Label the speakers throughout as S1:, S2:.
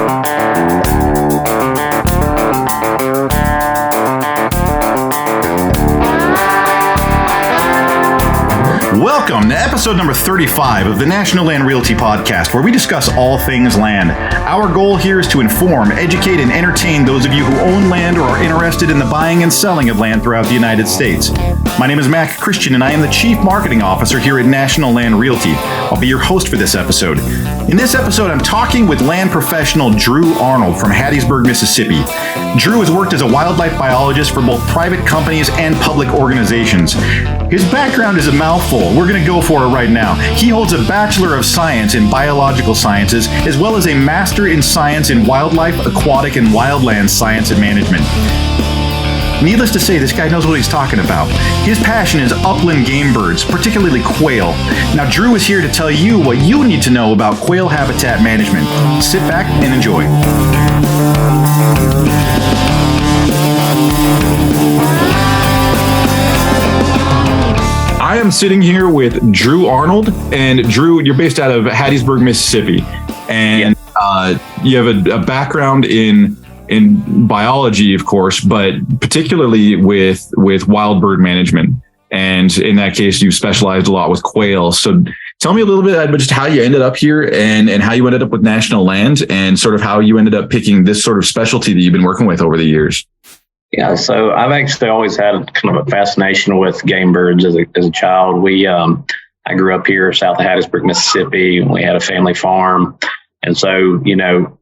S1: Welcome to episode number 35 of the National Land Realty Podcast, where we discuss all things land. Our goal here is to inform, educate, and entertain those of you who own land or are interested in the buying and selling of land throughout the United States. My name is Mac Christian, and I am the Chief Marketing Officer here at National Land Realty. I'll be your host for this episode. In this episode, I'm talking with land professional Drew Arnold from Hattiesburg, Mississippi. Drew has worked as a wildlife biologist for both private companies and public organizations. His background is a mouthful. We're going to go for it right now. He holds a Bachelor of Science in Biological Sciences, as well as a Master in Science in Wildlife, Aquatic, and Wildlands Science and Management. Needless to say, this guy knows what he's talking about. His passion is upland game birds, particularly quail. Now, Drew is here to tell you what you need to know about quail habitat management. Sit back and enjoy. I am sitting here with Drew Arnold, and Drew, you're based out of Hattiesburg, Mississippi, and you have a background in biology, of course, but particularly with wild bird management. And in that case, you specialized a lot with quail. So tell me a little bit about just how you ended up here and how you ended up with National Land and sort of how you ended up picking this sort of specialty that you've been working with over the years.
S2: Yeah, so I've actually always had kind of a fascination with game birds as a child. I grew up here south of Hattiesburg, Mississippi. We had a family farm. And so,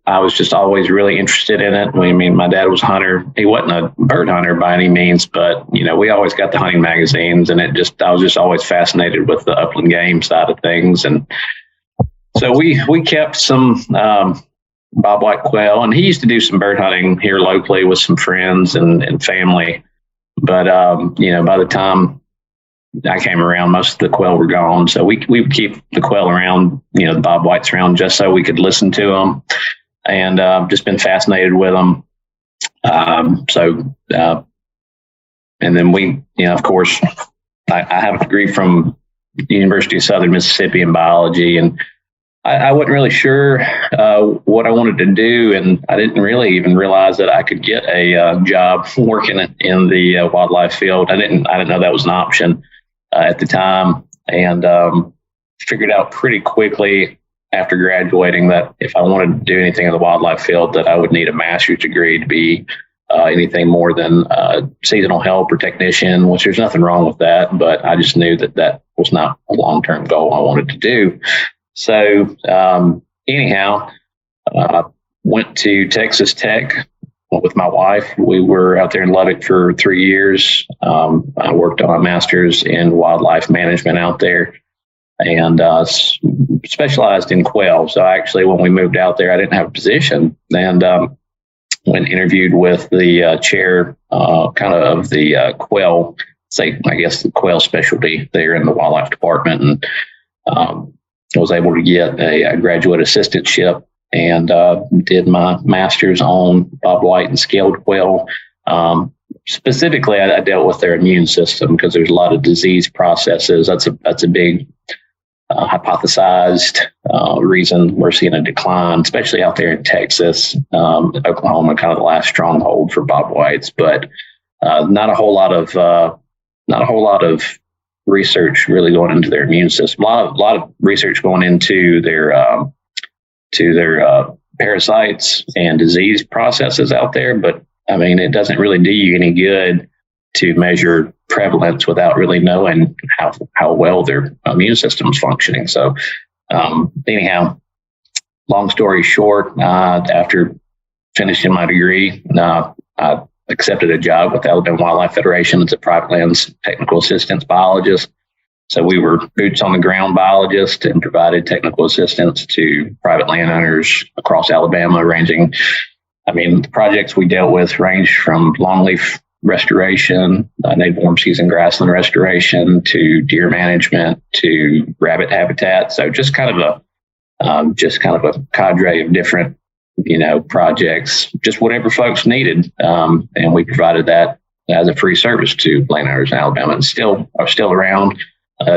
S2: I was just always really interested in it. I mean, my dad was a hunter. He wasn't a bird hunter by any means, but, we always got the hunting magazines, and I was just always fascinated with the upland game side of things. And so we kept some bobwhite quail, and he used to do some bird hunting here locally with some friends and family. But, by the time I came around, most of the quail were gone. So we would keep the quail around, the bobwhites around, just so we could listen to them, and just been fascinated with them. And then we, of course, I have a degree from the University of Southern Mississippi in biology, and I wasn't really sure what I wanted to do, and I didn't really even realize that I could get a job working in the wildlife field. I didn't know that was an option at the time, and figured out pretty quickly after graduating that if I wanted to do anything in the wildlife field, that I would need a master's degree to be anything more than seasonal help or technician, which there's nothing wrong with that, but I just knew that was not a long-term goal I wanted to do. So anyhow, went to Texas Tech with my wife. We were out there in Lubbock for 3 years. I worked on a master's in wildlife management out there, and specialized in quail. So actually, when we moved out there, I didn't have a position, and went interviewed with the chair kind of the quail, the quail specialty there in the wildlife department, and I was able to get a graduate assistantship, and did my master's on bobwhite and scaled quail. Specifically, I dealt with their immune system because there's a lot of disease processes. That's a big hypothesized reason we're seeing a decline, especially out there in Texas, Oklahoma, kind of the last stronghold for bobwhites. But not a whole lot of research really going into their immune system. A lot of research going into their parasites and disease processes out there. But I mean, it doesn't really do you any good to measure prevalence without really knowing how well their immune system is functioning. So anyhow, long story short, after finishing my degree, I accepted a job with the Alabama Wildlife Federation as a private lands technical assistance biologist. So we were boots on the ground biologists and provided technical assistance to private landowners across Alabama, the projects we dealt with ranged from longleaf restoration, native warm season grassland restoration, to deer management, to rabbit habitat. So just kind of a cadre of different, projects, just whatever folks needed. And we provided that as a free service to landowners in Alabama, and are still around.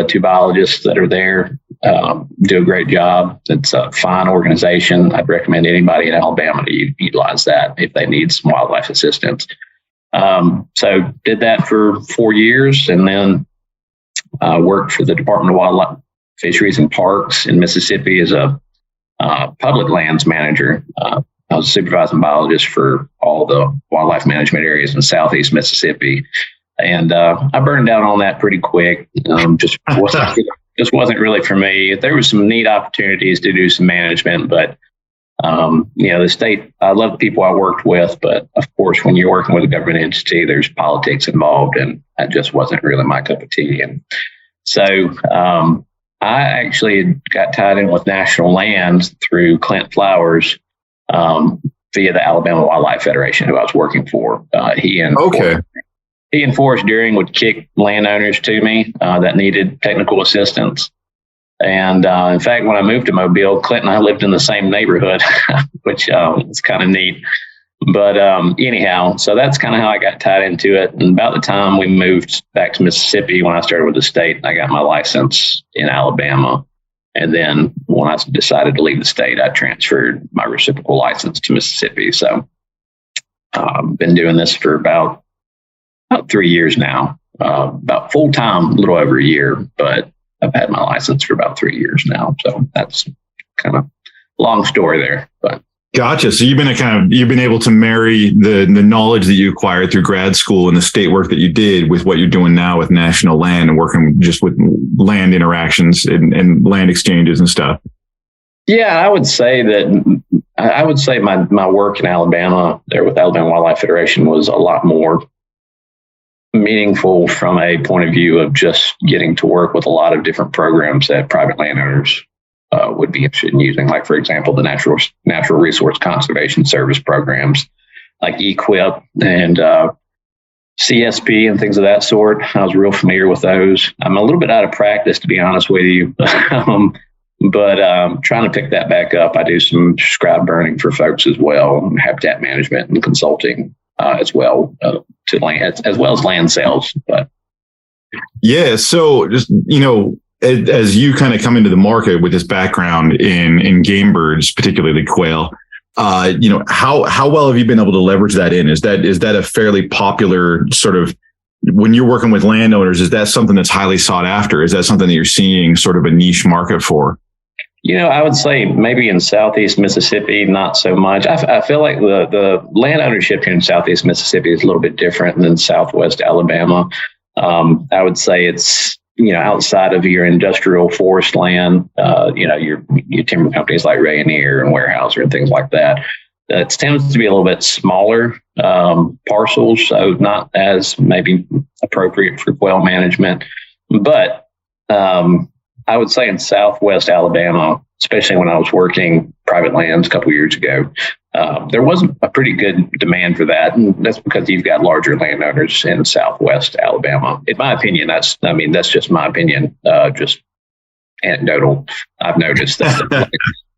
S2: two biologists that are there, do a great job. It's a fine organization. I'd recommend anybody in Alabama to utilize that if they need some wildlife assistance. So did that for 4 years, and then worked for the Department of Wildlife, Fisheries and Parks in Mississippi as a public lands manager. I was a supervising biologist for all the wildlife management areas in Southeast Mississippi. And I burned down on that pretty quick. Just wasn't really for me. There was some neat opportunities to do some management, but the state, I love the people I worked with, but of course, when you're working with a government entity, there's politics involved, and that just wasn't really my cup of tea. And so I actually got tied in with National Lands through Clint Flowers via the Alabama Wildlife Federation, who I was working for. He and Forrest Deering would kick landowners to me that needed technical assistance. And in fact, when I moved to Mobile, Clint and I lived in the same neighborhood, which was kind of neat. But anyhow, so that's kind of how I got tied into it. And about the time we moved back to Mississippi, when I started with the state, I got my license in Alabama. And then when I decided to leave the state, I transferred my reciprocal license to Mississippi. So I've been doing this for about 3 years now, about full time, a little over a year, but I've had my license for about 3 years now. So that's kind of a long story there, but.
S1: Gotcha. So you've been able to marry the knowledge that you acquired through grad school and the state work that you did with what you're doing now with National Land and working just with land interactions and land exchanges and stuff.
S2: Yeah, I would say my work in Alabama there with Alabama Wildlife Federation was a lot more meaningful from a point of view of just getting to work with a lot of different programs that private landowners would be interested in using, like, for example, the Natural Resource Conservation Service programs like EQIP and CSP and things of that sort. I was real familiar with those. I'm a little bit out of practice, to be honest with you, but trying to pick that back up. I do some scribe burning for folks as well, habitat management and consulting as well to land, as well as land sales. But
S1: yeah, so just as you kind of come into the market with this background in game birds, particularly quail, how well have you been able to leverage that in? Is that a fairly popular sort of, when you're working with landowners, is that something that's highly sought after? Is that something that you're seeing sort of a niche market for?
S2: I would say maybe in Southeast Mississippi, not so much. I feel like the land ownership here in Southeast Mississippi is a little bit different than Southwest Alabama. I would say it's, outside of your industrial forest land, your timber companies like Rayonier and Weyerhaeuser and things like that. It tends to be a little bit smaller parcels, so not as maybe appropriate for quail management. But I would say in Southwest Alabama, especially when I was working private lands a couple of years ago, there wasn't a pretty good demand for that. And that's because you've got larger landowners in Southwest Alabama. In my opinion, that's just my opinion, just anecdotal. I've noticed that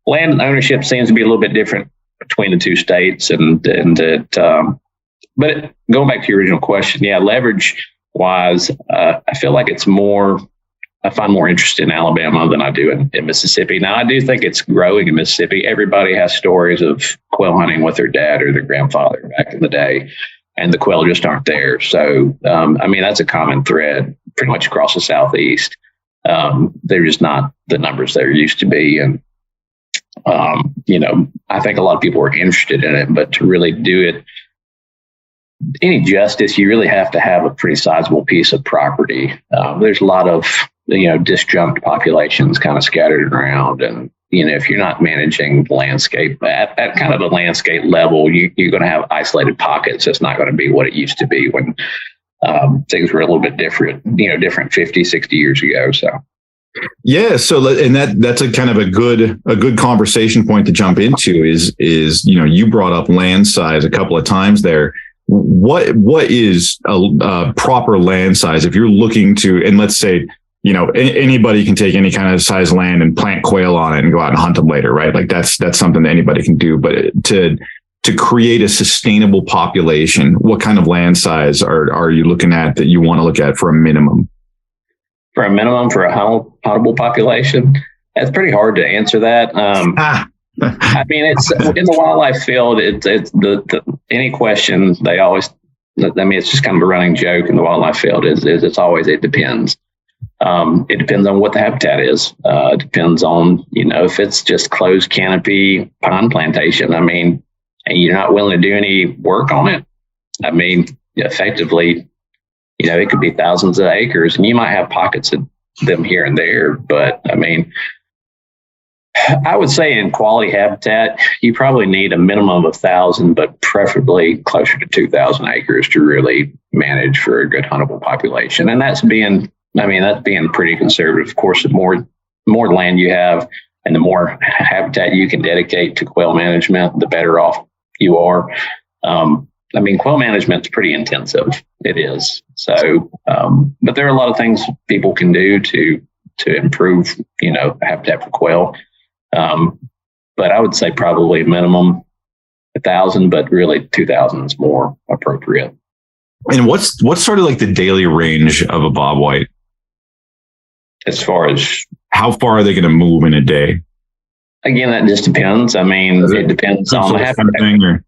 S2: land ownership seems to be a little bit different between the two states. But going back to your original question, yeah, leverage wise, I feel like I find more interest in Alabama than I do in Mississippi. Now, I do think it's growing in Mississippi. Everybody has stories of quail hunting with their dad or their grandfather back in the day, and the quail just aren't there. So, that's a common thread pretty much across the Southeast. They're just not the numbers there used to be. And, I think a lot of people are interested in it, but to really do it any justice, you really have to have a pretty sizable piece of property. There's a lot of disjunct populations kind of scattered around. And, if you're not managing the landscape at kind of a landscape level, you're going to have isolated pockets. It's not going to be what it used to be when things were a little bit different 50, 60 years ago. So.
S1: Yeah. So, and that's a kind of a good conversation point to jump into is, you brought up land size a couple of times there. What is a proper land size if you're looking to, and let's say, anybody can take any kind of size land and plant quail on it and go out and hunt them later, right? Like that's something that anybody can do. But to create a sustainable population, what kind of land size are you looking at that you want to look at for a minimum?
S2: for a minimum for a huntable population, it's pretty hard to answer that. I mean, it's in the wildlife field. It's any question they always. I mean, it's just kind of a running joke in the wildlife field. It's always it depends. It depends on what the habitat is. It depends on if it's just closed canopy pine plantation. I mean, and you're not willing to do any work on it. I mean, effectively, it could be thousands of acres, and you might have pockets of them here and there. But I mean, I would say in quality habitat, you probably need a minimum of 1,000, but preferably closer to 2,000 acres to really manage for a good huntable population. And that's being pretty conservative. Of course, the more land you have and the more habitat you can dedicate to quail management, the better off you are. Quail management is pretty intensive. It is. So, but there are a lot of things people can do to improve, habitat for quail. But I would say probably minimum 1,000, but really 2,000 is more appropriate.
S1: And what's sort of like the daily range of a bobwhite?
S2: As far as
S1: how far are they going to move in a day?
S2: Again, that just depends. I mean, it depends on the habitat.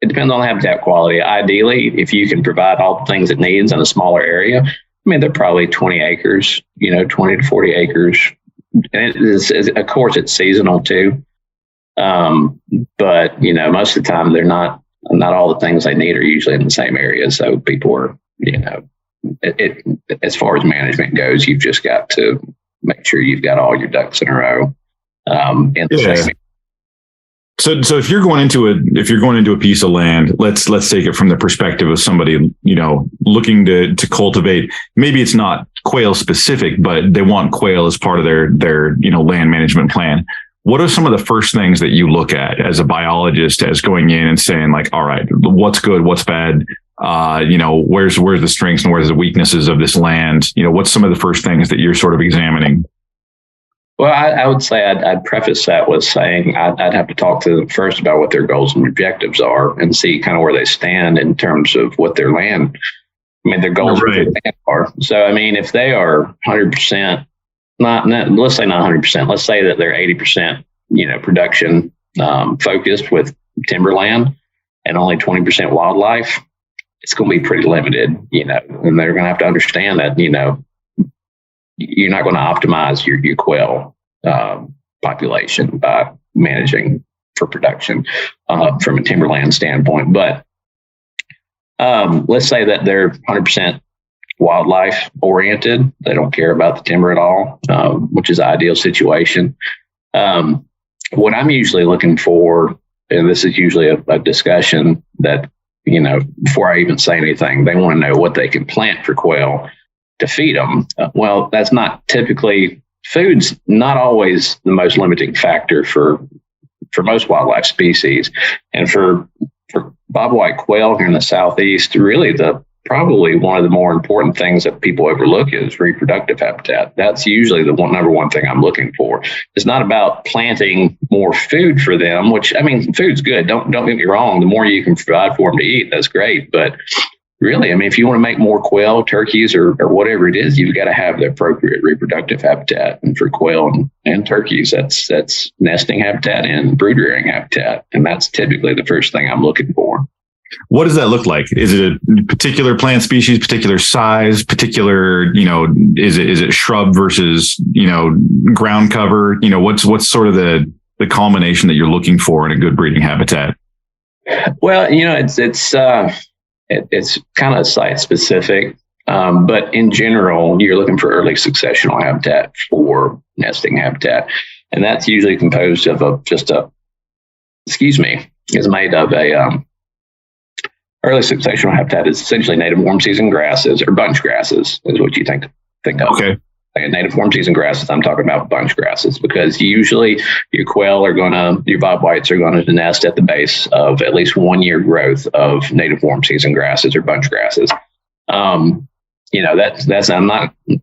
S2: It depends on the habitat quality. Ideally, if you can provide all the things it needs in a smaller area, I mean, they're probably 20 acres, 20 to 40 acres. And it is, of course, it's seasonal too. But, most of the time they're not all the things they need are usually in the same area. So people are, as far as management goes, you've just got to make sure you've got all your ducks in a row.
S1: So if you're going into a piece of land, let's take it from the perspective of somebody, looking to cultivate. Maybe it's not quail specific, but they want quail as part of their land management plan. What are some of the first things that you look at as a biologist, as going in and saying like, all right, what's good, what's bad? Where's the strengths and where's the weaknesses of this land? What's some of the first things that you're sort of examining?
S2: Well, I would say I'd preface that with saying I'd have to talk to them first about what their goals and objectives are and see kind of where they stand in terms of what their land, their goals are. So, if they are 100%, let's say not 100%, let's say that they're 80%, production focused with timberland and only 20% wildlife, it's going to be pretty limited, and they're going to have to understand that, you're not going to optimize your quail population by managing for production from a timberland standpoint. But let's say that they're 100% wildlife oriented. They don't care about the timber at all, which is an ideal situation. What I'm usually looking for, and this is usually a discussion that, before I even say anything, they want to know what they can plant for quail to feed them. Well, that's not typically, food's not always the most limiting factor for most wildlife species. And for bobwhite quail here in the Southeast, really probably one of the more important things that people overlook is reproductive habitat. That's usually the number one thing I'm looking for. It's not about planting more food for them, which, food's good. Don't get me wrong. The more you can provide for them to eat, that's great. But really, if you want to make more quail, turkeys, or whatever it is, you've got to have the appropriate reproductive habitat. And for quail and turkeys, that's nesting habitat and brood rearing habitat. And that's typically the first thing I'm looking for.
S1: What does that look like? Is it a particular plant species, particular size, particular, is it shrub versus, ground cover? What's sort of the culmination that you're looking for in a good breeding habitat?
S2: Well, it's kind of site specific, but in general, you're looking for early successional habitat for nesting habitat. And that's usually composed of is made of early successional habitat is essentially native warm season grasses or bunch grasses is what you think of. Okay. Like native warm season grasses, I'm talking about bunch grasses because usually your bobwhites are going to nest at the base of at least 1 year growth of native warm season grasses or bunch grasses.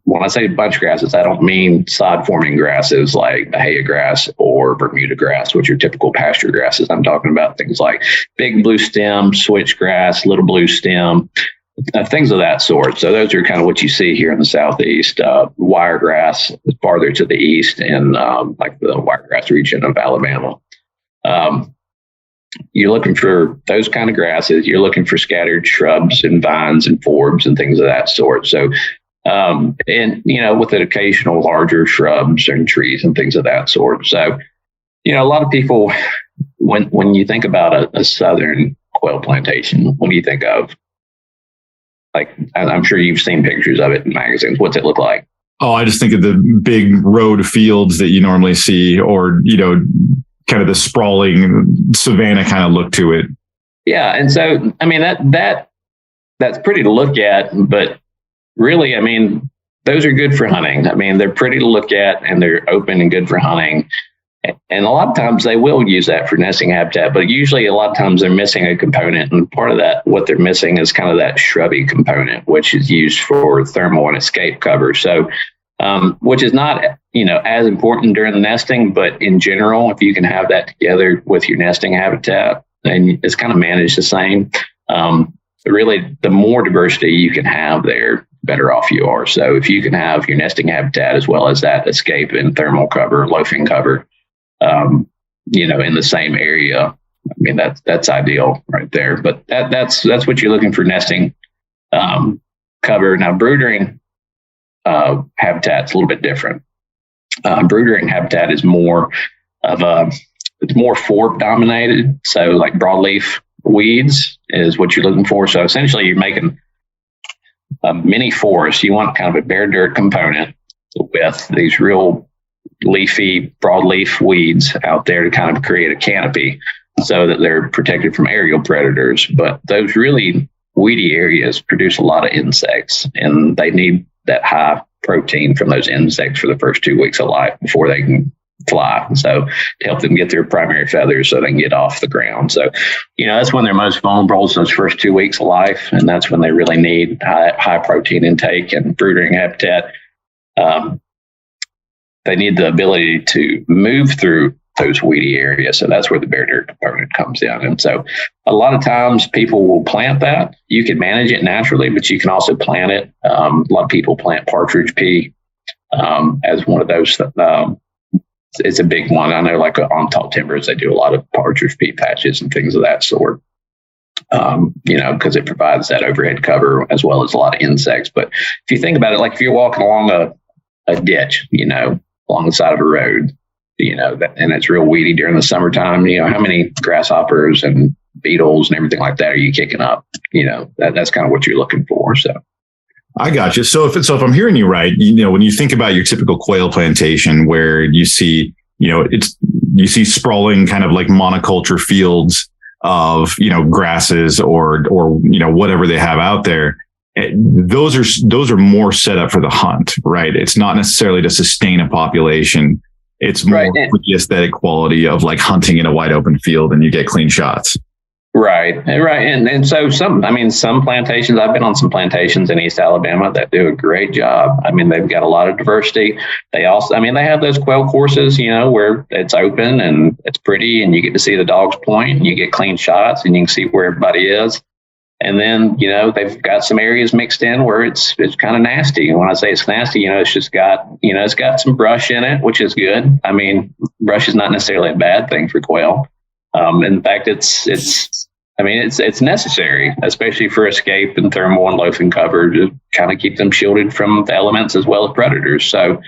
S2: When I say bunch grasses, I don't mean sod forming grasses like Bahia grass or Bermuda grass, which are typical pasture grasses. I'm talking about things like big blue stem, switchgrass, little blue stem, things of that sort. So those are kind of what you see here in the Southeast. Wiregrass farther to the east in like the wiregrass region of Alabama. You're looking for those kind of grasses. You're looking for scattered shrubs and vines and forbs and things of that sort. So, and, with an occasional larger shrubs and trees and things of that sort. So, a lot of people, when you think about a southern quail plantation, what do you think of? Like, I'm sure you've seen pictures of it in magazines. What's it look like?
S1: Oh, I just think of the big road fields that you normally see, or, kind of the sprawling savanna kind of look to it.
S2: Yeah. And so, I mean, that's pretty to look at, but really, I mean, those are good for hunting. I mean, they're pretty to look at and they're open and good for hunting. And a lot of times they will use that for nesting habitat, but usually a lot of times they're missing a component. And part of that, what they're missing is kind of that shrubby component, which is used for thermal and escape cover. So, which is not, as important during the nesting, but in general, if you can have that together with your nesting habitat, then it's kind of managed the same. Really, the more diversity you can have there, better off you are. So if you can have your nesting habitat as well as that escape and thermal cover, loafing cover, in the same area, I mean, that's ideal right there. But that's what you're looking for nesting cover. Now, broodering habitat's a little bit different. Broodering habitat is more of it's more forb dominated. So like broadleaf weeds is what you're looking for. So essentially you're making a mini forest. You want kind of a bare dirt component with these real leafy broadleaf weeds out there to kind of create a canopy so that they're protected from aerial predators. But those really weedy areas produce a lot of insects, and they need that high protein from those insects for the first 2 weeks of life before they can fly. So to help them get their primary feathers so they can get off the ground. So, that's when they're most vulnerable, those first 2 weeks of life. And that's when they really need high protein intake and brooding habitat. They need the ability to move through those weedy areas. So that's where the bare dirt component comes in. And so a lot of times people will plant that. You can manage it naturally, but you can also plant it. A lot of people plant partridge pea as one of those. It's a big one. I know like on tall timbers, they do a lot of partridge pea patches and things of that sort, because it provides that overhead cover as well as a lot of insects. But if you think about it, like if you're walking along a ditch, along the side of a road, and it's real weedy during the summertime, how many grasshoppers and beetles and everything like that are you kicking up? That's kind of what you're looking for. So
S1: I got you. So if I'm hearing you right, when you think about your typical quail plantation where you see, you see sprawling kind of like monoculture fields of, grasses or whatever they have out there, those are more set up for the hunt, right? It's not necessarily to sustain a population. It's more for the aesthetic quality of like hunting in a wide open field and you get clean shots.
S2: Right. And so some plantations, I've been on some plantations in East Alabama that do a great job. I mean, they've got a lot of diversity. They also, they have those quail courses, where it's open and it's pretty and you get to see the dogs point and you get clean shots and you can see where everybody is. And then, they've got some areas mixed in where it's kind of nasty. And when I say it's nasty, it's just got, it's got some brush in it, which is good. I mean, brush is not necessarily a bad thing for quail. In fact, it's necessary, especially for escape and thermal and loafing cover to kind of keep them shielded from the elements as well as predators. So,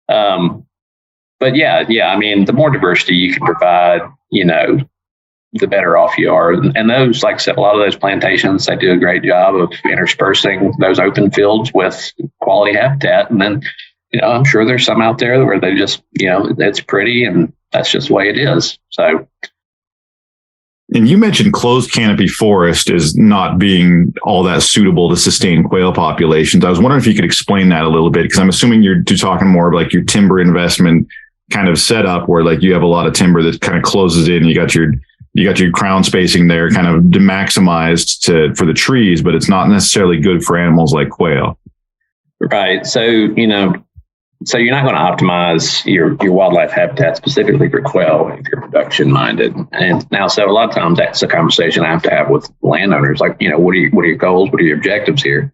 S2: but yeah, the more diversity you can provide, the better off you are. And those, like I said, a lot of those plantations, they do a great job of interspersing those open fields with quality habitat. And then, I'm sure there's some out there where they just, it's pretty and that's just the way it is. So.
S1: And you mentioned closed canopy forest as not being all that suitable to sustain quail populations. I was wondering if you could explain that a little bit, because I'm assuming you're talking more of like your timber investment kind of setup where like you have a lot of timber that kind of closes in. You got your crown spacing there kind of maximized for the trees, but it's not necessarily good for animals like quail.
S2: Right. So, So you're not going to optimize your wildlife habitat specifically for quail if you're production minded. And now, so a lot of times that's a conversation I have to have with landowners. Like, what are your goals? What are your objectives here?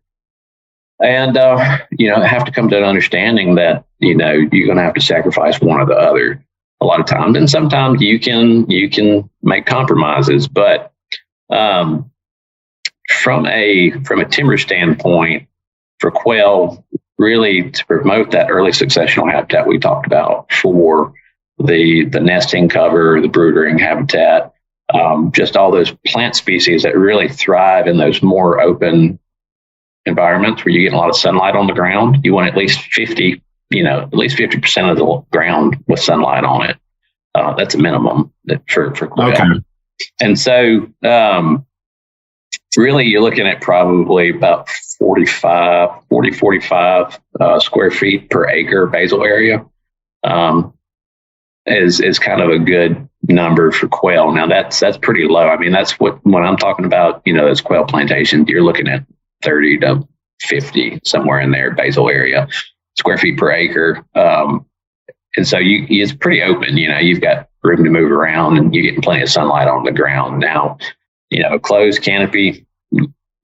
S2: And I have to come to an understanding that you're going to have to sacrifice one or the other a lot of times, and sometimes you can make compromises. But from a timber standpoint, for quail, really to promote that early successional habitat we talked about for the nesting cover, the brooding habitat, just all those plant species that really thrive in those more open environments where you get a lot of sunlight on the ground. You want at least 50% of the ground with sunlight on it. That's a minimum for quail. Okay. And so really you're looking at probably about 45 square feet per acre basal area is kind of a good number for quail. Now that's pretty low. I mean, that's when I'm talking about, those quail plantations, you're looking at 30 to 50, somewhere in there, basal area, square feet per acre. And so it's pretty open, you've got room to move around and you're getting plenty of sunlight on the ground. Now, a closed canopy,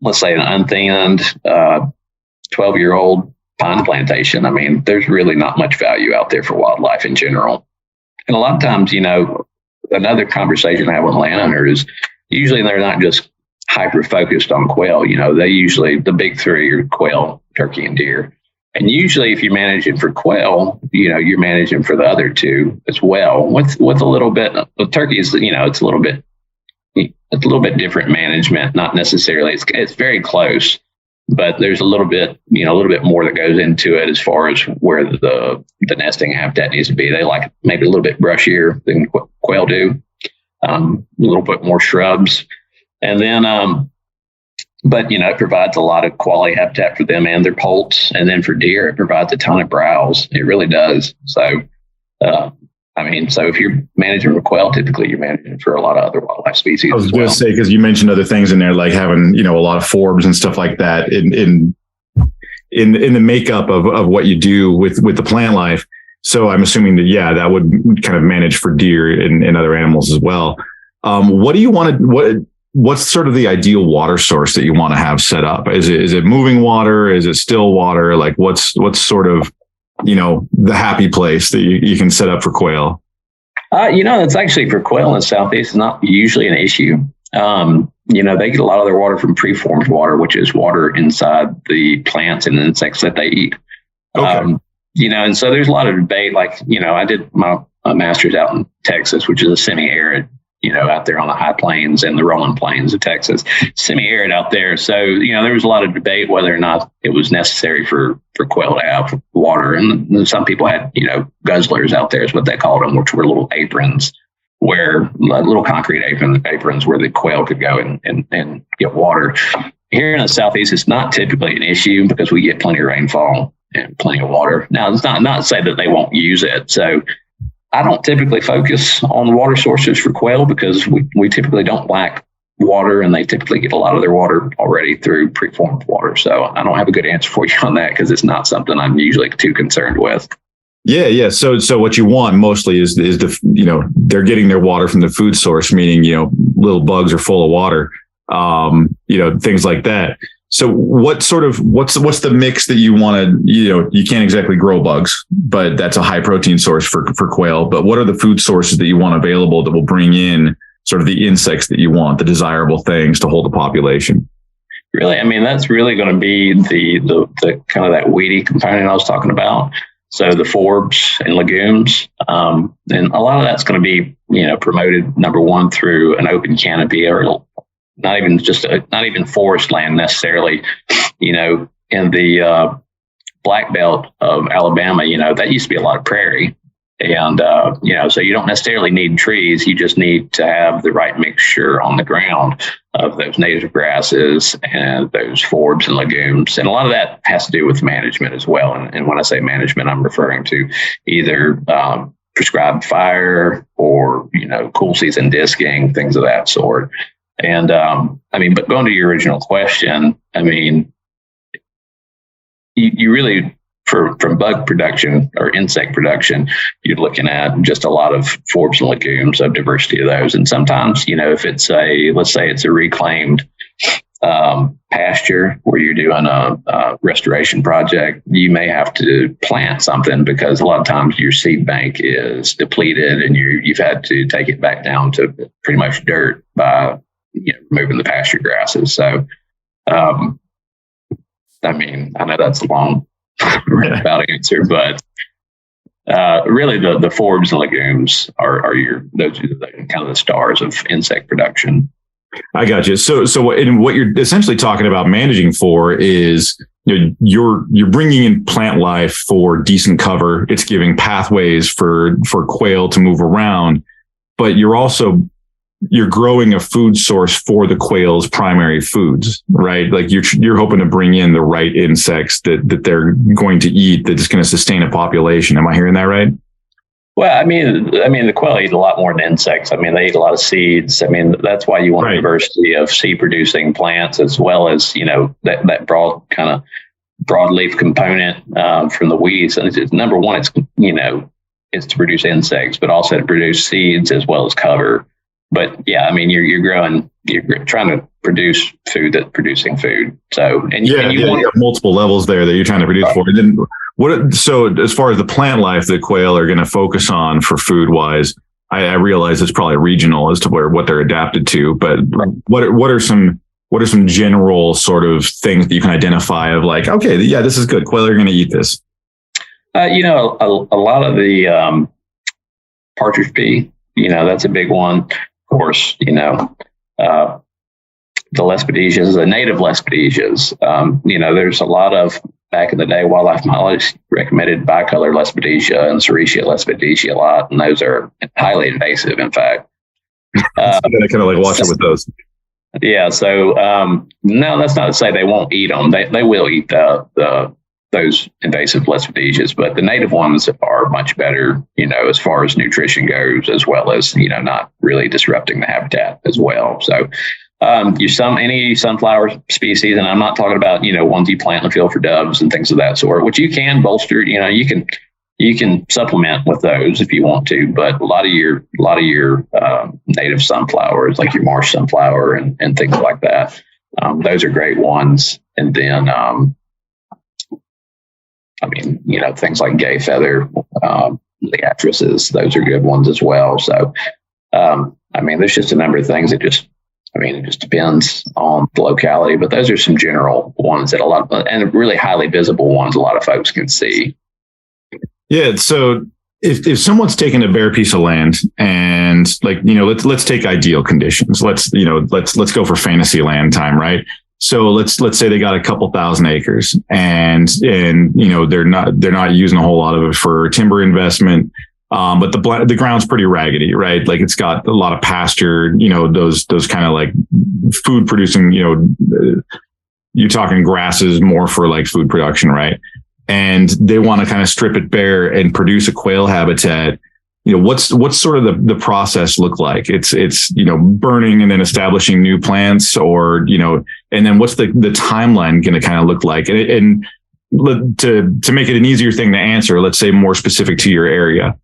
S2: let's say an unthinned 12-year-old pine plantation. I mean, there's really not much value out there for wildlife in general. And a lot of times, another conversation I have with landowners is usually they're not just hyper focused on quail. They usually, the big three are quail, turkey, and deer. And usually if you're managing for quail, you're managing for the other two as well with a little bit of turkey is, it's a little bit different management, not necessarily, it's very close, but there's a little bit more that goes into it as far as where the nesting habitat needs to be. They like maybe a little bit brushier than quail do, a little bit more shrubs. And then, but it provides a lot of quality habitat for them and their poults. And then for deer, it provides a ton of browse. It really does. So, so if you're managing for quail, typically you're managing for a lot of other wildlife species.
S1: I was going to say, because you mentioned other things in there, like having, a lot of forbs and stuff like that in the makeup of what you do with the plant life. So I'm assuming that, that would kind of manage for deer and other animals as well. What do you want to, what's sort of the ideal water source that you want to have set up? Is it moving water? Is it still water? Like what's sort of, the happy place that you can set up for quail?
S2: It's actually for quail in the Southeast, it's not usually an issue. They get a lot of their water from preformed water, which is water inside the plants and insects that they eat. Okay. And so there's a lot of debate. Like, I did my master's out in Texas, which is a semi-arid, out there on the high plains and the rolling plains of Texas, semi-arid out there. So, there was a lot of debate whether or not it was necessary for quail to have water. And some people had, guzzlers out there is what they called them, which were little aprons little concrete aprons where the quail could go and get water. Here in the Southeast, it's not typically an issue because we get plenty of rainfall and plenty of water. Now, it's not to say that they won't use it. So I don't typically focus on the water sources for quail because we typically don't lack water, and they typically get a lot of their water already through preformed water. So I don't have a good answer for you on that because it's not something I'm usually too concerned with.
S1: Yeah. So what you want mostly is they're getting their water from the food source, meaning, little bugs are full of water, things like that. So what's the mix that you want to, you can't exactly grow bugs, but that's a high protein source for quail. But what are the food sources that you want available that will bring in sort of the insects that you want, the desirable things to hold a population?
S2: Really, I mean, that's really going to be the kind of that weedy component I was talking about. So the forbs and legumes, and a lot of that's going to be, promoted, number one, through an open canopy or not even forest land necessarily, in the black belt of Alabama, that used to be a lot of prairie. And, so you don't necessarily need trees. You just need to have the right mixture on the ground of those native grasses and those forbs and legumes. And a lot of that has to do with management as well. And when I say management, I'm referring to either prescribed fire or, cool season disking, things of that sort. And but going to your original question, you really, from bug production or insect production, you're looking at just a lot of forbs and legumes, of diversity of those. And sometimes, if it's let's say it's a reclaimed pasture where you're doing a restoration project, you may have to plant something because a lot of times your seed bank is depleted and you've had to take it back down to pretty much dirt by removing the pasture grasses. So, I know that's a long roundabout answer, but really the forbs and legumes are those are kind of the stars of insect production.
S1: I got you. So what you're essentially talking about managing for is, you're bringing in plant life for decent cover. It's giving pathways for quail to move around, but you're growing a food source for the quail's primary foods, right? Like you're hoping to bring in the right insects that they're going to eat, that's going to sustain a population. Am I hearing that right?
S2: Well, the quail eat a lot more than insects. They eat a lot of seeds. That's why you want a diversity of seed producing plants, as well as, that broadleaf component from the weeds. And it's number one, it's to produce insects, but also to produce seeds as well as cover. But yeah, you're trying to produce food that's producing food. So, you have
S1: multiple levels there that you're trying to produce for. And then so as far as the plant life that quail are going to focus on for food wise, I realize it's probably regional as to what they're adapted to, but what are some general sort of things that you can identify of like, okay, yeah, this is good. Quail are going to eat this.
S2: A lot of the partridge pea, that's a big one. Of course, the Lespedicias, the native Lespedicias. There's a lot of, back in the day, wildlife biologists recommended bicolor Lespedicia and Serratia Lespedicia a lot, and those are highly invasive, in fact.
S1: I kind of like watching with those.
S2: Yeah, so no, that's not to say they won't eat them. They will eat those invasive Lespedicias, but the native ones are much better, as far as nutrition goes, as well as, not really disrupting the habitat as well. So any sunflower species, and I'm not talking about, ones you plant in the field for doves and things of that sort, which you can bolster, you can supplement with those if you want to, but a lot of your native sunflowers, like your marsh sunflower and things like that, those are great ones. And then, things like gay feather, liatrices, those are good ones as well. So, there's just a number of things that it just depends on the locality, but those are some general ones that and really highly visible ones a lot of folks can see.
S1: Yeah. So if someone's taking a bare piece of land and let's take ideal conditions, let's go for fantasy land time, right? So let's say they got a couple thousand acres and they're not using a whole lot of it for timber investment. But the ground's pretty raggedy, right? Like it's got a lot of pasture, those kind of like food producing, you're talking grasses more for like food production, right? And they want to kind of strip it bare and produce a quail habitat. What's sort of the process look like? It's burning and then establishing new plants, or and then what's the timeline going to kind of look like? And to make it an easier thing to answer, let's say more specific to your area.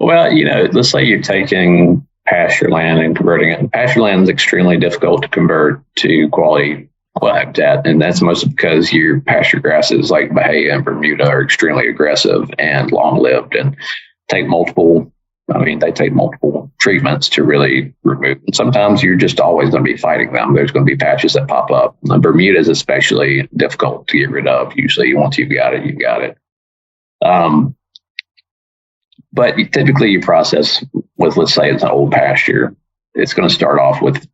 S2: Well, let's say you're taking pasture land and converting it. Pasture land is extremely difficult to convert to quality quail habitat, and that's mostly because your pasture grasses like Bahia and Bermuda are extremely aggressive and long-lived and take multiple treatments to really remove. And sometimes you're just always going to be fighting them. There's going to be patches that pop up. And Bermuda is especially difficult to get rid of. Usually, once you've got it, you've got it. But typically you process with, let's say it's an old pasture, it's going to start off with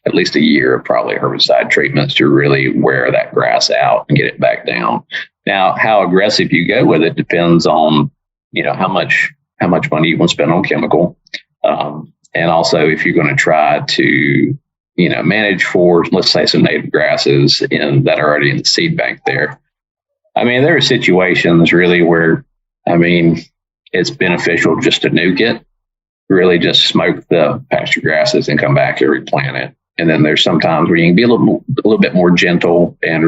S2: at least a year of probably herbicide treatments to really wear that grass out and get it back down. Now, how aggressive you go with it depends on, how much money you want to spend on chemical. And also if you're going to try to, manage for, let's say, some native grasses that are already in the seed bank there. There are situations really where, it's beneficial just to nuke it, really just smoke the pasture grasses and come back and replant it. And then there's sometimes where you can be a little bit more gentle and,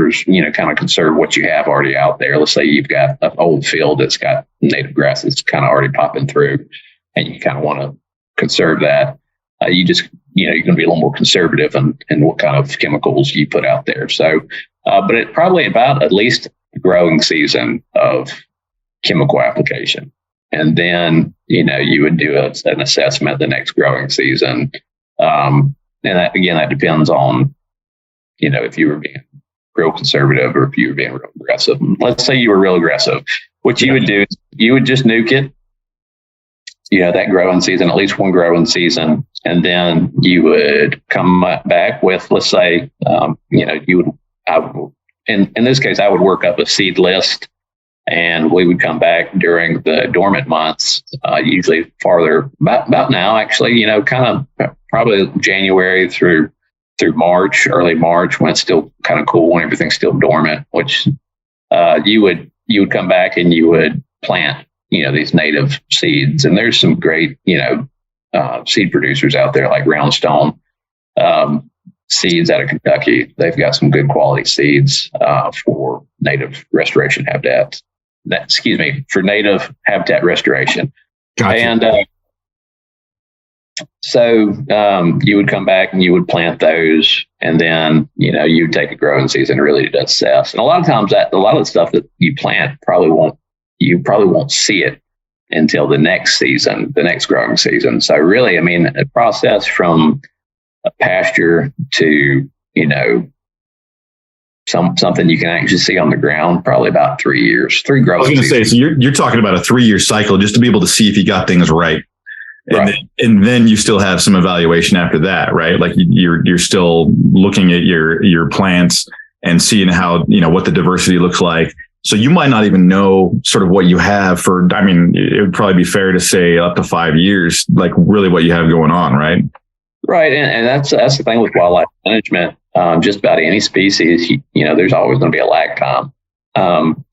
S2: kind of conserve what you have already out there. Let's say you've got an old field that's got native grass that's kind of already popping through, and you kind of want to conserve that. You're going to be a little more conservative in what kind of chemicals you put out there. So, but it probably about at least the growing season of chemical application. And then, you would do an assessment the next growing season. And that depends on, if you were being real conservative or if you were being real aggressive. Let's say you were real aggressive. What you would do is you would just nuke it, that growing season, at least one growing season. And then you would come back with, let's say, in this case, I would work up a seed list, and we would come back during the dormant months, usually farther about now, actually, kind of probably January through March, early March, when it's still kind of cool, when everything's still dormant, which you would come back and you would plant, these native seeds. And there's some great, seed producers out there like Roundstone Seeds out of Kentucky. They've got some good quality seeds for native restoration habitats. For native habitat restoration. Gotcha. And so you would come back and you would plant those, and then you would take a growing season really to assess. And a lot of times a lot of the stuff that you plant you probably won't see it until the next season, the next growing season. So really, a process from a pasture to something you can actually see on the ground, probably about 3 years, 3 growing seasons. I was going to say, so you're talking about a 3-year cycle just to be able to see if you got things right. And then you still have some evaluation after that, right? Like you're still looking at your plants and seeing how, what the diversity looks like. So you might not even know sort of what you have for, it would probably be fair to say up to 5 years, like really what you have going on, right? Right. And that's the thing with wildlife management. Just about any species, there's always going to be a lag time.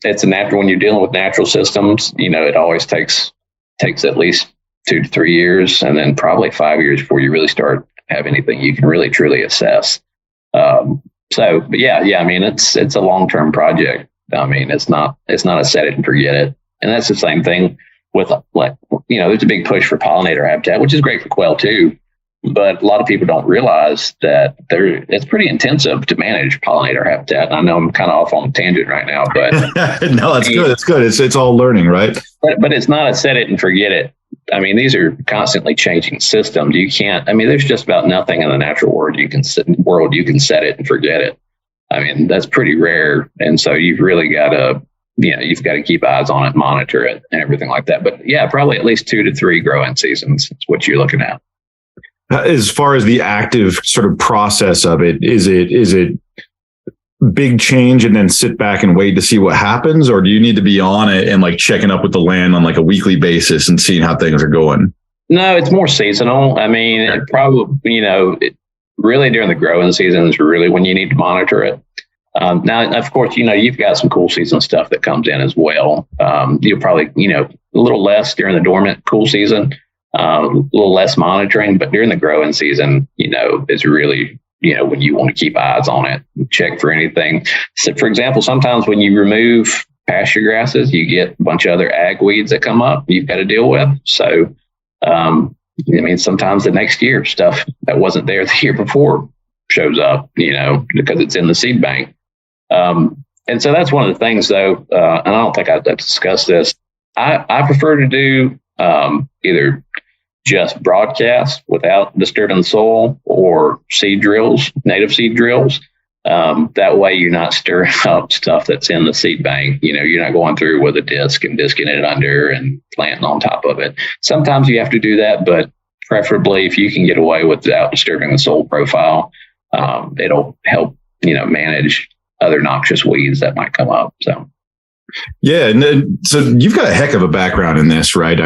S2: It's a natural, when you're dealing with natural systems, it always takes at least 2 to 3 years, and then probably 5 years before you really start having anything you can really truly assess. But it's a long-term project. It's not a set it and forget it. And that's the same thing with there's a big push for pollinator habitat, which is great for quail too. But a lot of people don't realize that it's pretty intensive to manage pollinator habitat. I know I'm kind of off on a tangent right now, but
S1: no, that's good. It's good. It's all learning, right?
S2: But it's not a set it and forget it. These are constantly changing systems. You can't. There's just about nothing in the natural world you can set it and forget it. That's pretty rare, and so you've really got to, you've got to keep eyes on it, monitor it, and everything like that. But yeah, probably at least 2 to 3 growing seasons is what you're looking at.
S1: As far as the active sort of process of it, is it big change and then sit back and wait to see what happens, or do you need to be on it and like checking up with the land on like a weekly basis and seeing how things are going?
S2: No, it's more seasonal. It probably, really during the growing season is really when you need to monitor it. Now, of course, you've got some cool season stuff that comes in as well. You'll probably, a little less during the dormant cool season. A little less monitoring, but during the growing season, is really, when you want to keep eyes on it, check for anything. So, for example, sometimes when you remove pasture grasses, you get a bunch of other ag weeds that come up you've got to deal with. So, sometimes the next year stuff that wasn't there the year before shows up, because it's in the seed bank. And so that's one of the things, though, and I don't think I've discussed this. I prefer to do either just broadcast without disturbing the soil, or seed drills, native seed drills. That way you're not stirring up stuff that's in the seed bank. You're not going through with a disc and disking it under and planting on top of it. Sometimes you have to do that, but preferably if you can get away without disturbing the soil profile, it'll help, manage other noxious weeds that might come up. So.
S1: Yeah. And so you've got a heck of a background in this, right?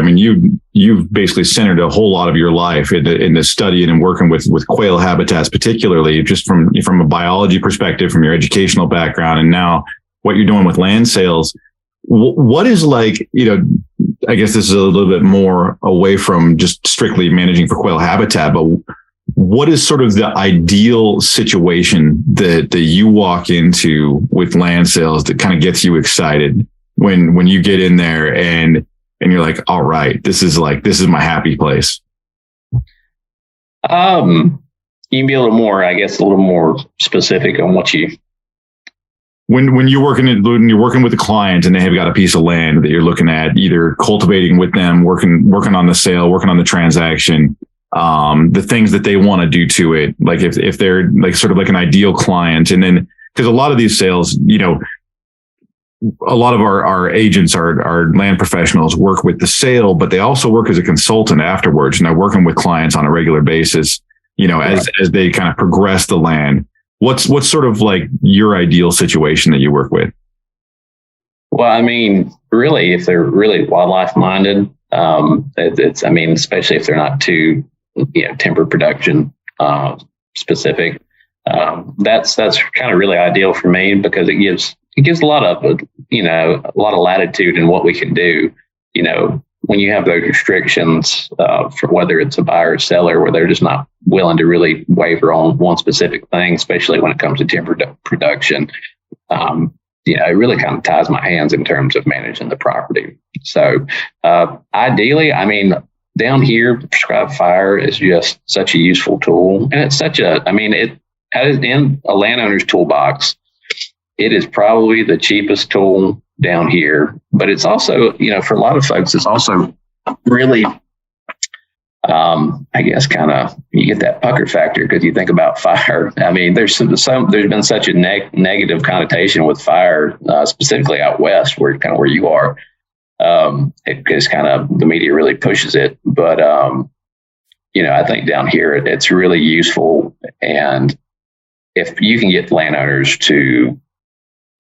S1: You've basically centered a whole lot of your life in the studying and working with quail habitats, particularly just from a biology perspective, from your educational background, and now what you're doing with land sales. What is like, I guess this is a little bit more away from just strictly managing for quail habitat, but what is sort of the ideal situation that you walk into with land sales that kind of gets you excited when you get in there and you're like, all right, this is my happy place?
S2: You can be a little more specific on what you.
S1: When you're working with a client and they have got a piece of land that you're looking at, either cultivating with them, working on the sale, working on the transaction, the things that they want to do to it, like if they're like sort of like an ideal client, and then because a lot of these sales, a lot of our agents are land professionals, work with the sale, but they also work as a consultant afterwards, and they're working with clients on a regular basis, as they kind of progress the land. What's sort of like your ideal situation that you work with?
S2: Well, I mean, really, if they're really wildlife minded, especially if they're not too, timber production specific, that's kind of really ideal for me, because it gives a lot of latitude in what we can do. When you have those restrictions, for whether it's a buyer or seller, where they're just not willing to really waver on one specific thing, especially when it comes to timber production, it really kind of ties my hands in terms of managing the property. So ideally, down here, prescribed fire is just such a useful tool. And it's it in a landowner's toolbox. It is probably the cheapest tool down here, but it's also, for a lot of folks, it's also really, you get that pucker factor because you think about fire. There's been such a negative connotation with fire, specifically out west, where you are. Because kind of the media really pushes it, but I think down here it's really useful, and if you can get landowners to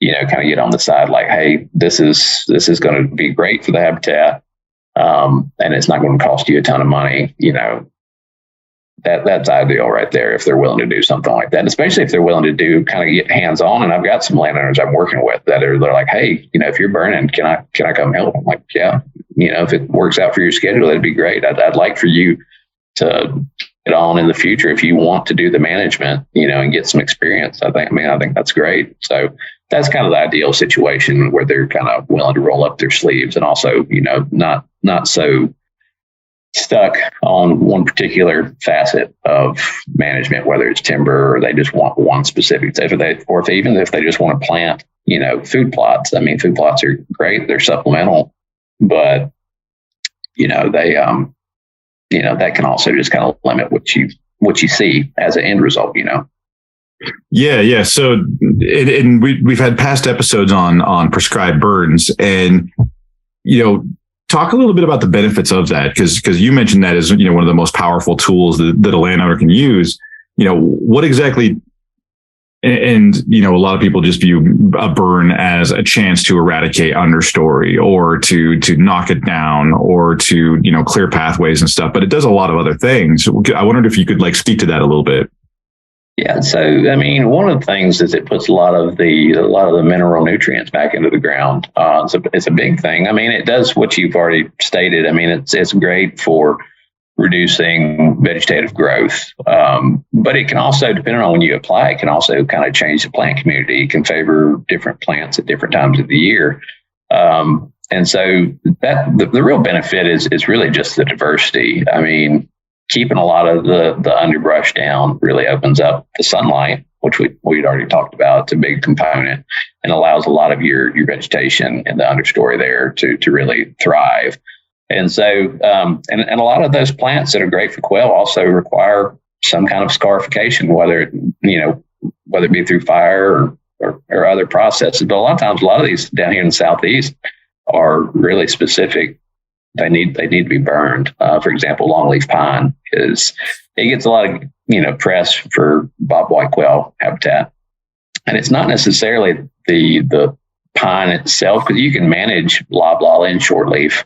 S2: kind of get on the side, like, hey, this is going to be great for the habitat, and it's not going to cost you a ton of money, that's ideal right there, if they're willing to do something like that, especially if they're willing to kind of get hands on. And I've got some landowners I'm working with they're like, hey, if you're burning, can I come help? I'm like, yeah, if it works out for your schedule, that'd be great. I'd like for you to get on in the future if you want to do the management, and get some experience. I think that's great. So that's kind of the ideal situation, where they're kind of willing to roll up their sleeves, and also, not so stuck on one particular facet of management, whether it's timber or they just want one specific, if they just want to plant, food plots. Food plots are great. They're supplemental, but, that can also just kind of limit what you see as an end result,
S1: Yeah. So, and we've had past episodes on prescribed burns, and, talk a little bit about the benefits of that, because you mentioned that as, one of the most powerful tools that a landowner can use. What exactly, and, a lot of people just view a burn as a chance to eradicate understory, or to knock it down, or to, clear pathways and stuff, but it does a lot of other things. I wondered if you could like speak to that a little bit.
S2: Yeah. So, one of the things is it puts a lot of the mineral nutrients back into the ground. So it's a big thing. It does what you've already stated. It's great for reducing vegetative growth. But it can also, depending on when you apply, it can also kind of change the plant community. It can favor different plants at different times of the year. And so that the real benefit is really just the diversity. Keeping a lot of the underbrush down really opens up the sunlight, which we'd already talked about. It's a big component, and allows a lot of your vegetation and the understory there to really thrive. And so, and a lot of those plants that are great for quail also require some kind of scarification, whether it be through fire or other processes. But a lot of times, a lot of these down here in the Southeast are really specific. They need to be burned. For example, longleaf pine, because it gets a lot of press for bobwhite quail habitat, and it's not necessarily the pine itself, because you can manage loblolly and shortleaf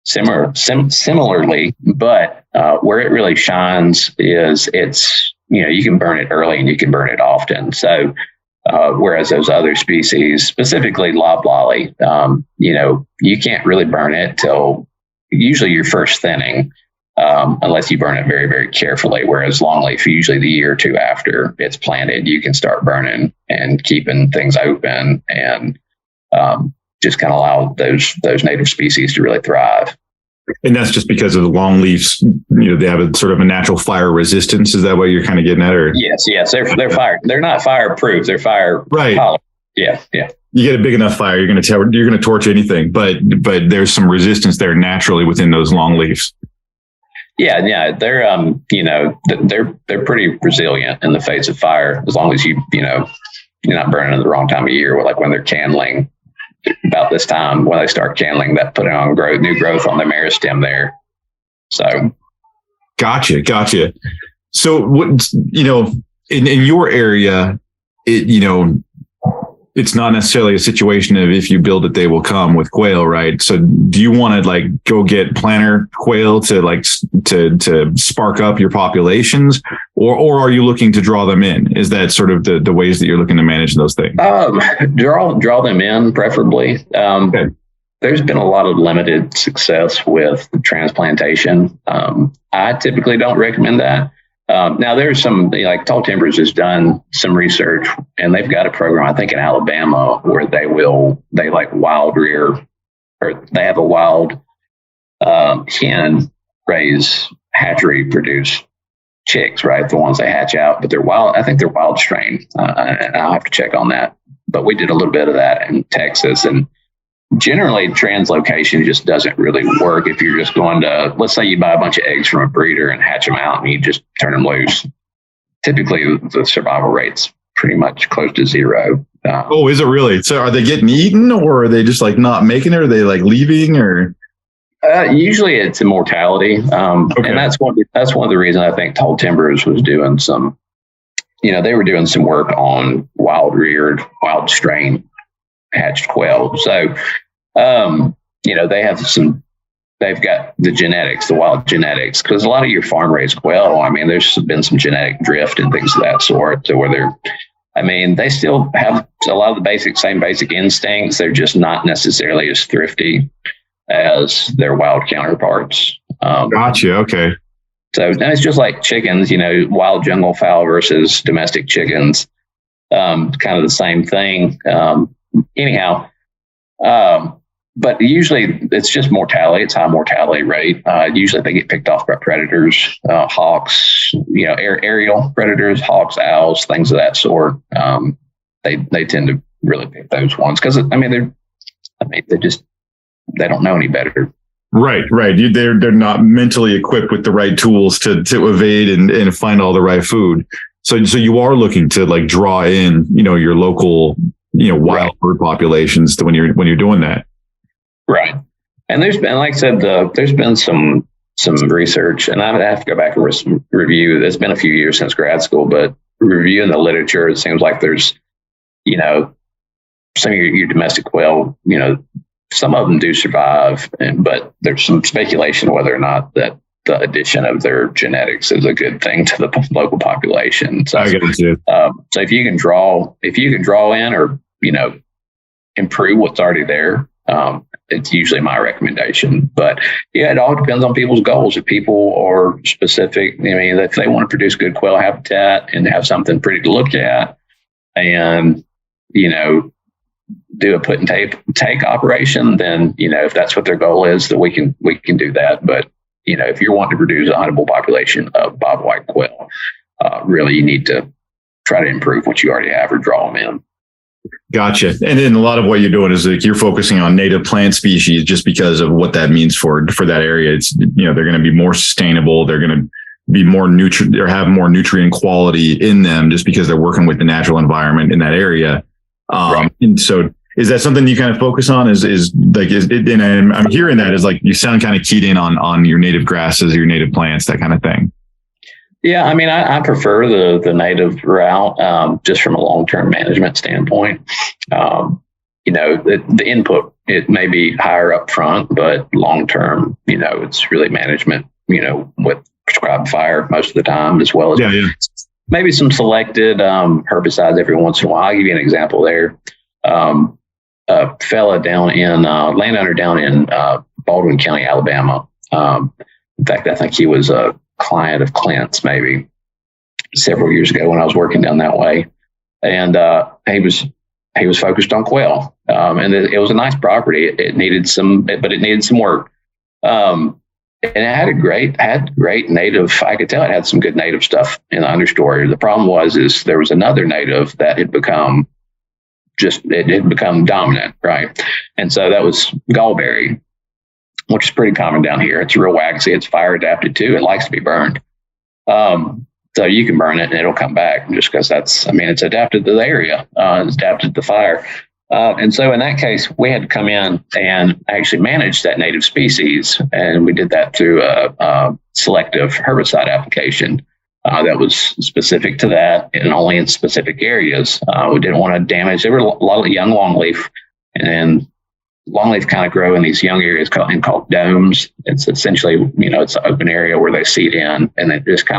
S2: similarly, but where it really shines is you can burn it early and you can burn it often. So whereas those other species, specifically loblolly, you can't really burn it till usually your first thinning. unless you burn it very, very carefully. Whereas longleaf, usually the year or two after it's planted, you can start burning and keeping things open and just kind of allow those native species to really thrive.
S1: And that's just because of the longleafs, they have a sort of a natural fire resistance. Is that what you're kind of getting at? Or
S2: yes, they're fire. They're not fireproof. They're fire tolerant. Yeah.
S1: You get a big enough fire, you're going to torch anything. But there's some resistance there naturally within those longleafs.
S2: Yeah. They're pretty resilient in the face of fire as long as you're not burning at the wrong time of year, like when they're candling. About this time when they start candling, that putting on new growth on the meristem there. So,
S1: gotcha. So, what in your area, it's not necessarily a situation of if you build it, they will come with quail, right? So, do you want to go get planter quail to spark up your populations, or are you looking to draw them in? Is that sort of the ways that you're looking to manage those things?
S2: Draw them in, preferably. Okay. There's been a lot of limited success with transplantation. I typically don't recommend that. Now there's some, Tall Timbers has done some research, and they've got a program, I think in Alabama, where they wild rear, or they have a wild hen raise hatchery produce chicks, right? The ones they hatch out, but they're wild. I think they're wild strain. And I'll have to check on that. But we did a little bit of that in Texas, and generally translocation just doesn't really work if you're just going to, let's say you buy a bunch of eggs from a breeder and hatch them out and you just turn them loose. Typically the survival rate's pretty much close to zero.
S1: Oh, is it really? So are they getting eaten, or are they just not making it? Or are they leaving, or?
S2: Usually it's immortality. Okay. And that's one of the reasons I think Tall Timbers was doing some, they were doing some work on wild strain hatched quail. So, they've got the genetics, the wild genetics, because a lot of your farm raised quail, there's been some genetic drift and things of that sort to where they still have a lot of the same basic instincts. They're just not necessarily as thrifty as their wild counterparts.
S1: Gotcha. Okay.
S2: So now it's just like chickens, wild jungle fowl versus domestic chickens, kind of the same thing. But usually it's just mortality. It's high mortality rate. Usually they get picked off by predators, hawks, aerial predators, hawks, owls, things of that sort. They tend to really pick those ones because they don't know any better.
S1: Right. They're not mentally equipped with the right tools to evade and find all the right food. So you are looking to draw in, your local, wild bird populations when you're doing that.
S2: Right. And there's been, like I said, there's been some research, and I have to go back and review. It's been a few years since grad school, but reviewing the literature, it seems like there's, some of your domestic quail, some of them do survive, but there's some speculation whether or not that the addition of their genetics is a good thing to the local population. So, so if you can draw in or, improve what's already there, it's usually my recommendation. But yeah, it all depends on people's goals. If people are specific, if they want to produce good quail habitat and have something pretty to look at, and do a put and take operation, then if that's what their goal is, then we can do that. But if you're wanting to produce a huntable population of bobwhite quail, really you need to try to improve what you already have or draw them in.
S1: Gotcha. And then a lot of what you're doing is you're focusing on native plant species just because of what that means for that area. It's, they're going to be more sustainable. They're going to be more or have more nutrient quality in them just because they're working with the natural environment in that area. Right. And so is that something you kind of focus on and I'm hearing that is you sound kind of keyed in on your native grasses, your native plants, that kind of thing.
S2: Yeah, I prefer the native route just from a long-term management standpoint. The input, it may be higher up front, but long-term, it's really management, with prescribed fire most of the time, as well as maybe some selected herbicides every once in a while. I'll give you an example there. A fella landowner down in Baldwin County, Alabama, In fact, I think he was a client of Clint's maybe several years ago when I was working down that way. And he was focused on quail. And it was a nice property. It needed some work. And it had great native. I could tell it had some good native stuff in the understory. The problem is there was another native that had become dominant, right? And so that was gallberry, which is pretty common down here. It's real waxy. It's fire adapted too. It likes to be burned. So you can burn it and it'll come back just because it's adapted to the area. It's adapted to the fire. And so in that case, we had to come in and actually manage that native species. And we did that through a selective herbicide application that was specific to that and only in specific areas. We didn't want to damage. There were a lot of young longleaf, and then longleaf kind of grow in these young areas called domes. It's essentially, it's an open area where they seed in, and it just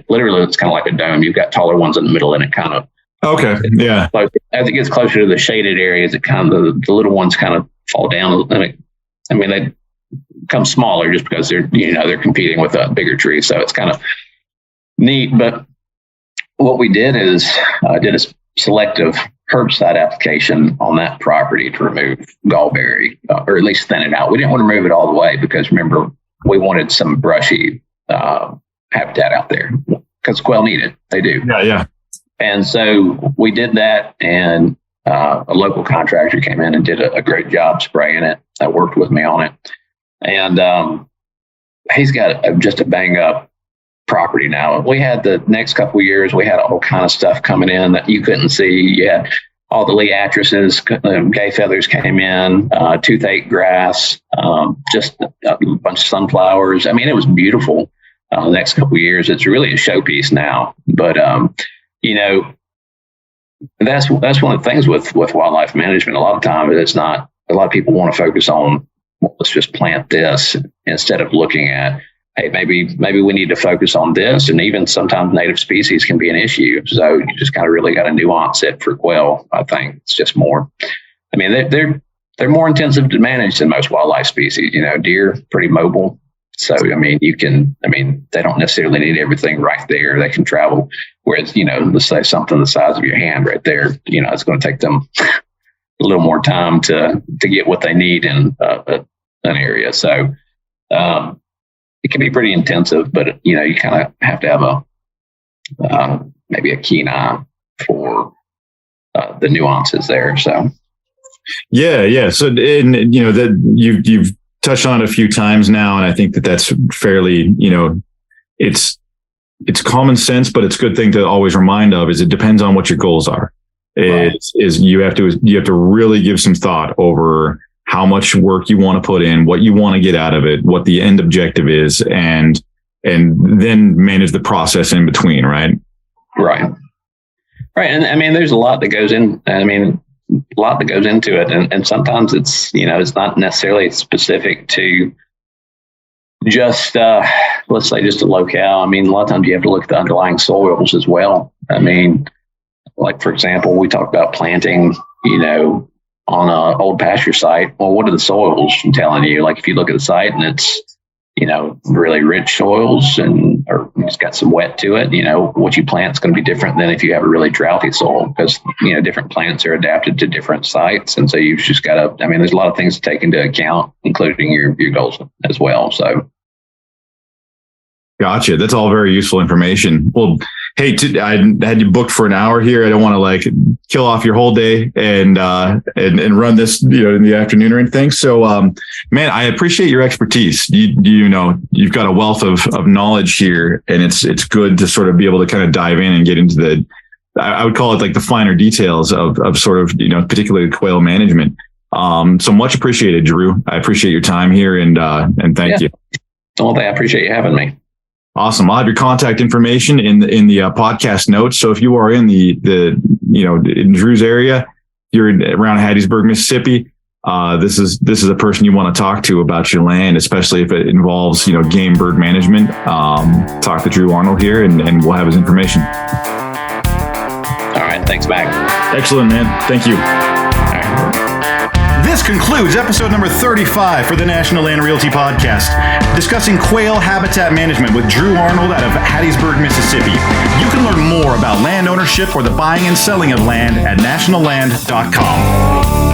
S2: literally it's kind of like a dome. You've got taller ones in the middle, and it kind of
S1: yeah.
S2: As it gets closer to the shaded areas, it kind of the little ones kind of fall down. They become smaller just because they're competing with a bigger tree. So it's kind of neat. But what we did is did a selective herbicide application on that property to remove gallberry, or at least thin it out. We didn't want to remove it all the way because, remember, we wanted some brushy habitat out there because quail need it. They do.
S1: Yeah.
S2: And so we did that, and a local contractor came in and did a great job spraying it. That worked with me on it. And he's got just a bang up property now. We had the next couple of years, we had all kind of stuff coming in that you couldn't see. You had all the liatrices, gay feathers came in, toothache grass, just a bunch of sunflowers. It was beautiful. The next couple of years, it's really a showpiece now. But that's one of the things with wildlife management. A lot of times, a lot of people want to focus on, well, let's just plant this instead of looking at, hey, maybe we need to focus on this. And even sometimes native species can be an issue. So you just kind of really got to nuance it for quail. I think it's just more, they're more intensive to manage than most wildlife species. Deer, pretty mobile. So, they don't necessarily need everything right there. They can travel. Whereas, let's say something the size of your hand right there, it's going to take them a little more time to get what they need in an area. So, it can be pretty intensive, but, you kind of have to have maybe a keen eye for the nuances there. So.
S1: Yeah. So, that you've touched on it a few times now, and I think that's fairly, it's common sense, but it's a good thing to always remind of is it depends on what your goals are. Right. You have to really give some thought over how much work you want to put in, what you want to get out of it, what the end objective is, and then manage the process in between, right?
S2: Right. And there's a lot that goes in. A lot that goes into it. And sometimes it's, it's not necessarily specific to just, let's say just a locale. A lot of times you have to look at the underlying soils as well. Like, for example, we talked about planting, on an old pasture site. Well, what are the soils telling you? Like, if you look at the site and it's, really rich soils or it's got some wet to it, what you plant is going to be different than if you have a really droughty soil because, different plants are adapted to different sites. And so you've just got to, there's a lot of things to take into account, including your goals as well. So.
S1: Gotcha. That's all very useful information. Well, hey, I had you booked for an hour here. I don't want to kill off your whole day and run this, in the afternoon or anything. So, man, I appreciate your expertise. You've got a wealth of knowledge here, and it's good to sort of be able to kind of dive in and get into I would call it like the finer details of sort of, particularly quail management. So much appreciated, Drew. I appreciate your time here and thank you.
S2: Well, I appreciate you having me.
S1: Awesome. I'll have your contact information in the podcast notes. So if you are in in Drew's area, you're around Hattiesburg, Mississippi, this is a person you want to talk to about your land, especially if it involves, game bird management. Talk to Drew Arnold here and we'll have his information.
S2: All right. Thanks, Mac.
S1: Excellent, man. Thank you.
S2: All right.
S1: This this concludes episode number 35 for the National Land Realty Podcast, discussing quail habitat management with Drew Arnold out of Hattiesburg, Mississippi. You can learn more about land ownership or the buying and selling of land at nationalland.com.